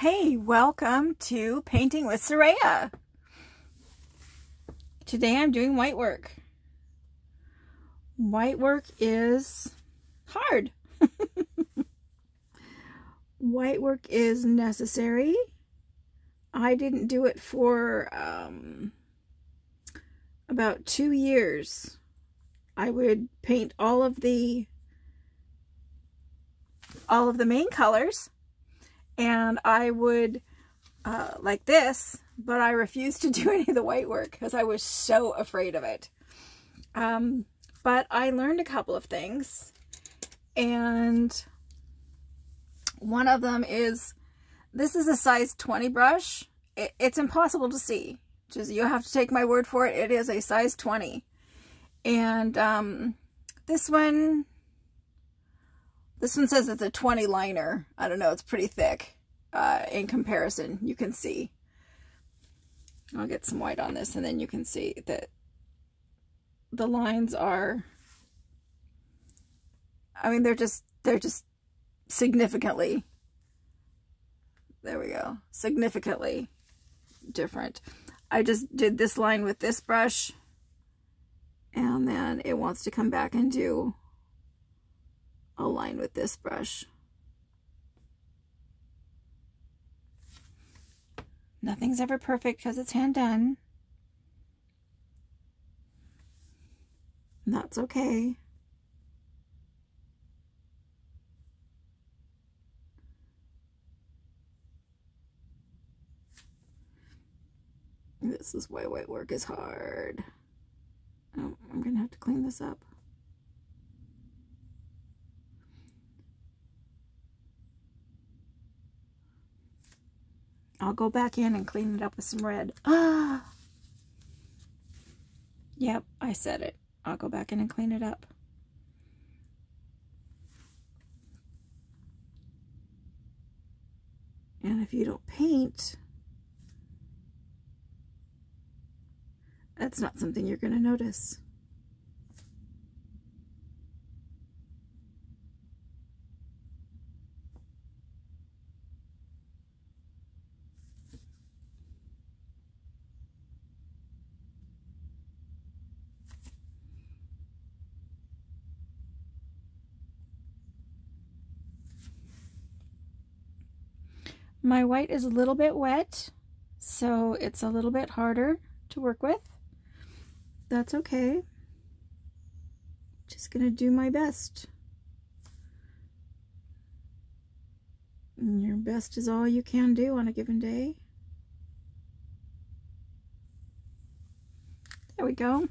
Hey, welcome to Painting with Soraya. Today I'm doing white work. White work is hard. White work is necessary. I didn't do it for about 2 years. I would paint all of the main colors, and I would like this, but I refused to do any of the white work because I was so afraid of it. But I learned a couple of things, and one of them is, this is a size 20 brush. It's impossible to see. Just, you have to take my word for it. It is a size 20. And this one says it's a 20 liner. I don't know, it's pretty thick in comparison. You can see. I'll get some white on this, and then you can see that the lines are, I mean, they're just significantly, there we go, significantly different. I just did this line with this brush, and then it wants to come back and do a line with this brush. Nothing's ever perfect because it's hand done. And that's okay. This is why white work is hard. Oh, I'm gonna have to clean this up. I'll go back in and clean it up with some red. Ah! Yep, I said it. I'll go back in and clean it up. And if you don't paint, that's not something you're going to notice. My white is a little bit wet, so it's a little bit harder to work with. That's okay. Just gonna do my best. And your best is all you can do on a given day. There we go.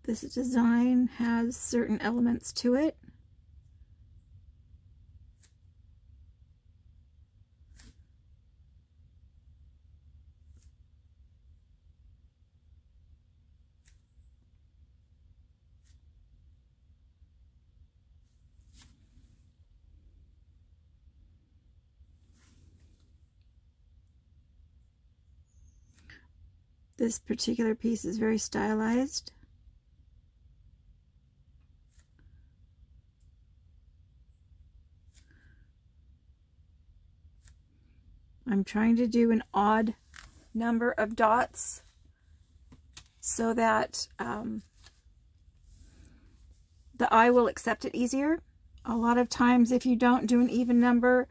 This design has certain elements to it. This particular piece is very stylized. I'm trying to do an odd number of dots so that the eye will accept it easier. A lot of times if you don't do an even number,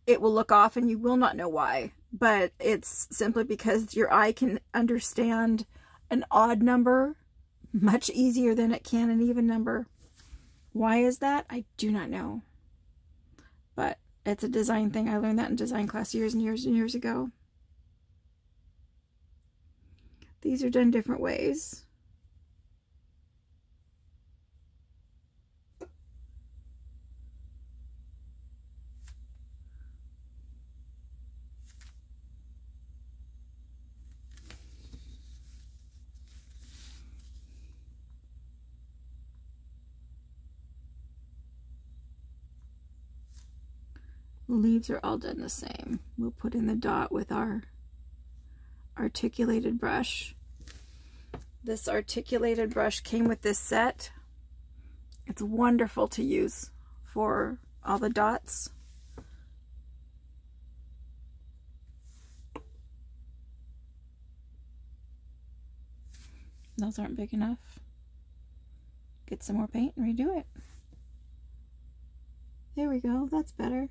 it will look off and you will not know why. But it's simply because your eye can understand an odd number much easier than it can an even number. Why is that? I do not know. But it's a design thing. I learned that in design class years and years and years ago. These are done different ways. The leaves are all done the same. We'll put in the dot with our articulated brush. This articulated brush came with this set, It's wonderful to use for all the dots. Those aren't big enough. Get some more paint and redo it. There we go, that's better.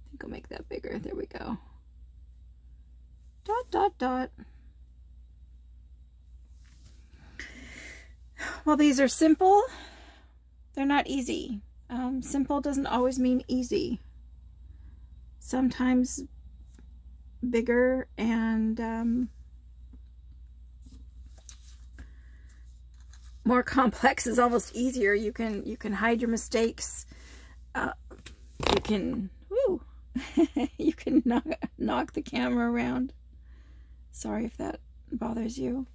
I think I'll make that bigger. There we go. Dot, dot, dot. Well, these are simple. They're not easy. Simple doesn't always mean easy. Sometimes bigger and more complex is almost easier. You can hide your mistakes. You can you can knock the camera around. Sorry if that bothers you.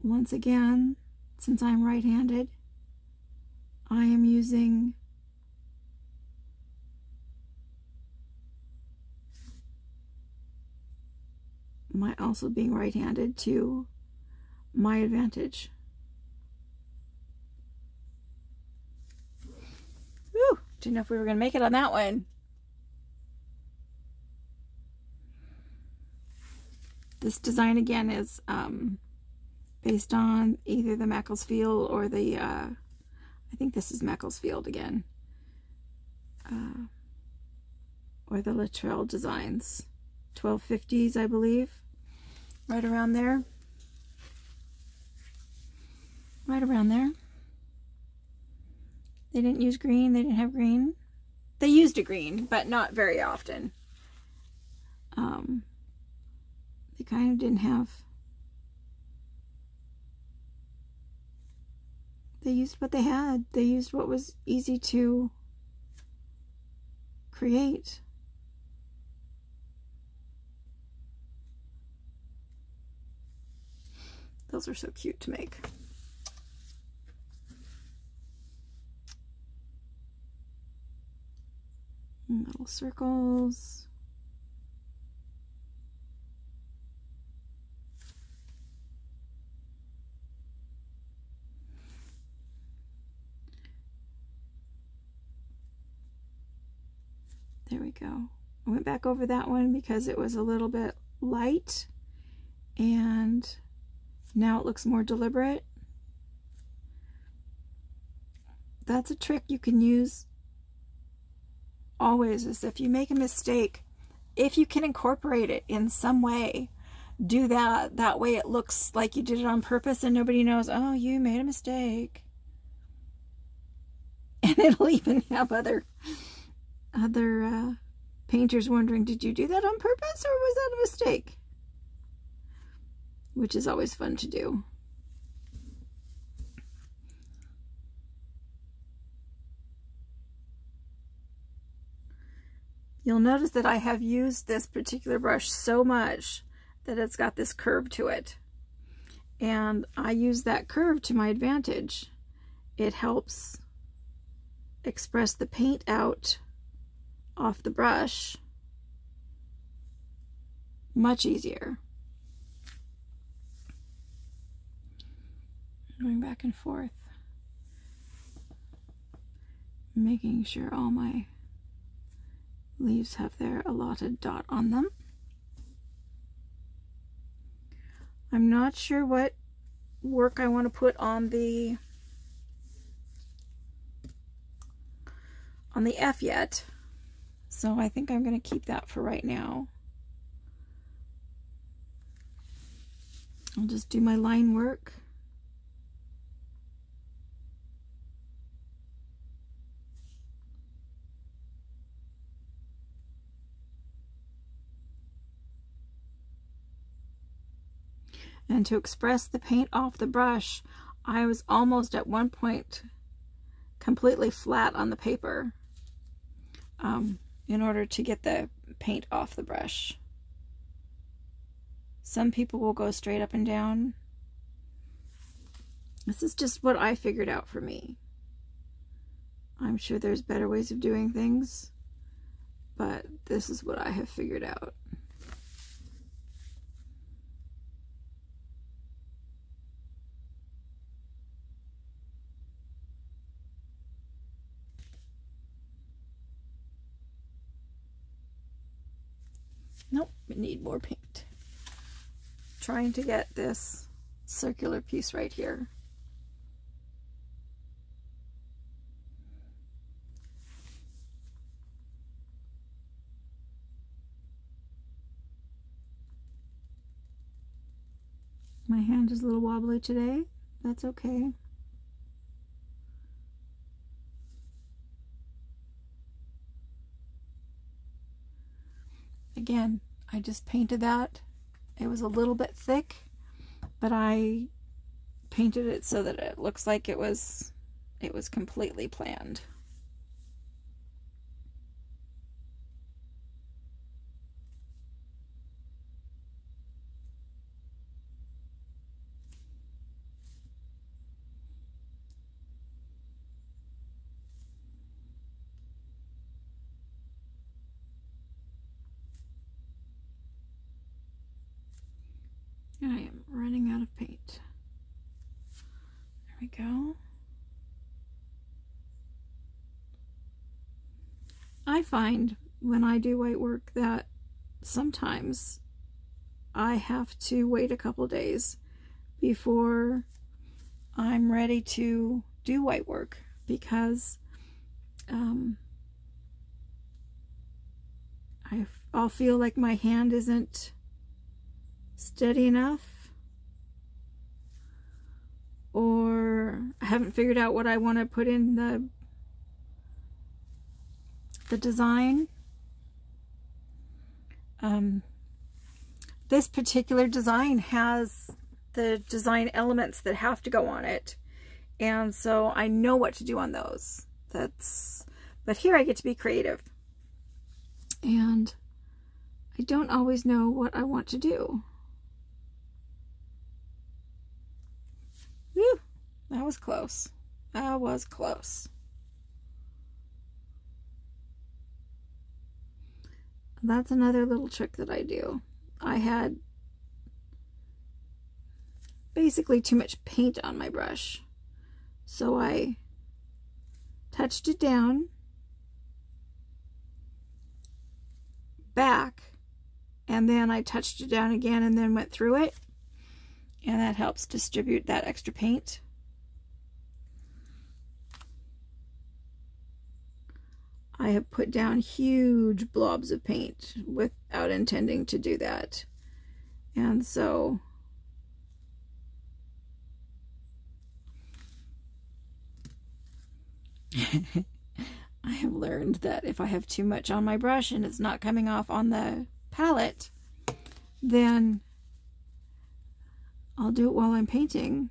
Once again, since I'm right-handed, I am using my also being right-handed to my advantage. Whew, didn't know if we were going to make it on that one. This design again is based on either the Macclesfield or the, I think this is Macclesfield again, or the Littrell Designs, 1250s, I believe, right around there, right around there. They didn't use green, they didn't have green. They used a green, but not very often. They kind of didn't have, they used what they had. They used what was easy to create. Those are so cute to make. Little circles. There we go. I went back over that one because it was a little bit light, and now it looks more deliberate. That's a trick you can use always, is if you make a mistake, if you can incorporate it in some way, do that. That way it looks like you did it on purpose and nobody knows, oh, you made a mistake. And it'll even have other painters wondering, did you do that on purpose or was that a mistake? Which is always fun to do. You'll notice that I have used this particular brush so much that it's got this curve to it. And I use that curve to my advantage. It helps express the paint out off the brush much easier. Going back and forth, making sure all my leaves have their allotted dot on them. I'm not sure what work I want to put on the F yet, so I think I'm going to keep that for right now. I'll just do my line work. And to express the paint off the brush, I was almost at one point completely flat on the paper in order to get the paint off the brush. Some people will go straight up and down. This is just what I figured out for me. I'm sure there's better ways of doing things, but this is what I have figured out. Nope, we need more paint. Trying to get this circular piece right here. My hand is a little wobbly today. That's okay. Again, I just painted that. It was a little bit thick, but I painted it so that it looks like it was completely planned. I am running out of paint. There we go. I find when I do white work that sometimes I have to wait a couple days before I'm ready to do white work because I'll feel like my hand isn't steady enough, or I haven't figured out what I want to put in the design. This particular design has the design elements that have to go on it, and so I know what to do on those. But here I get to be creative, and I don't always know what I want to do. Whew, that was close. That was close. That's another little trick that I do. I had basically too much paint on my brush, so I touched it down, back, and then I touched it down again and then went through it, and that helps distribute that extra paint. I have put down huge blobs of paint without intending to do that, and so I have learned that if I have too much on my brush and it's not coming off on the palette, then I'll do it while I'm painting.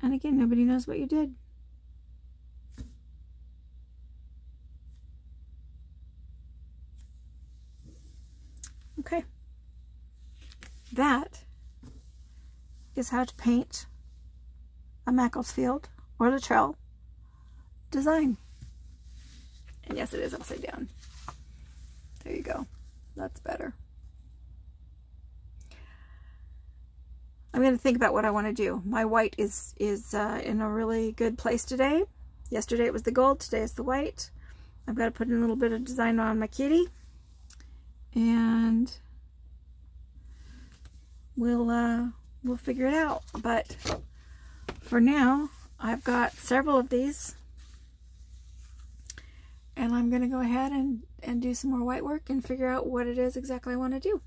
And again, nobody knows what you did. Okay. That is how to paint a Macclesfield or Luttrell design. And yes, it is upside down. There you go. That's better. I'm going to think about what I want to do. My white is in a really good place today. Yesterday it was the gold, today it's the white. I've got to put in a little bit of design on my kitty, and we'll figure it out. But for now, I've got several of these, and I'm going to go ahead and do some more white work and figure out what it is exactly I want to do.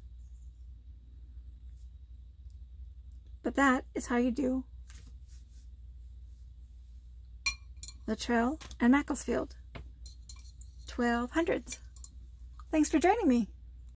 But that is how you do Luttrell and Macclesfield 1200s. Thanks for joining me.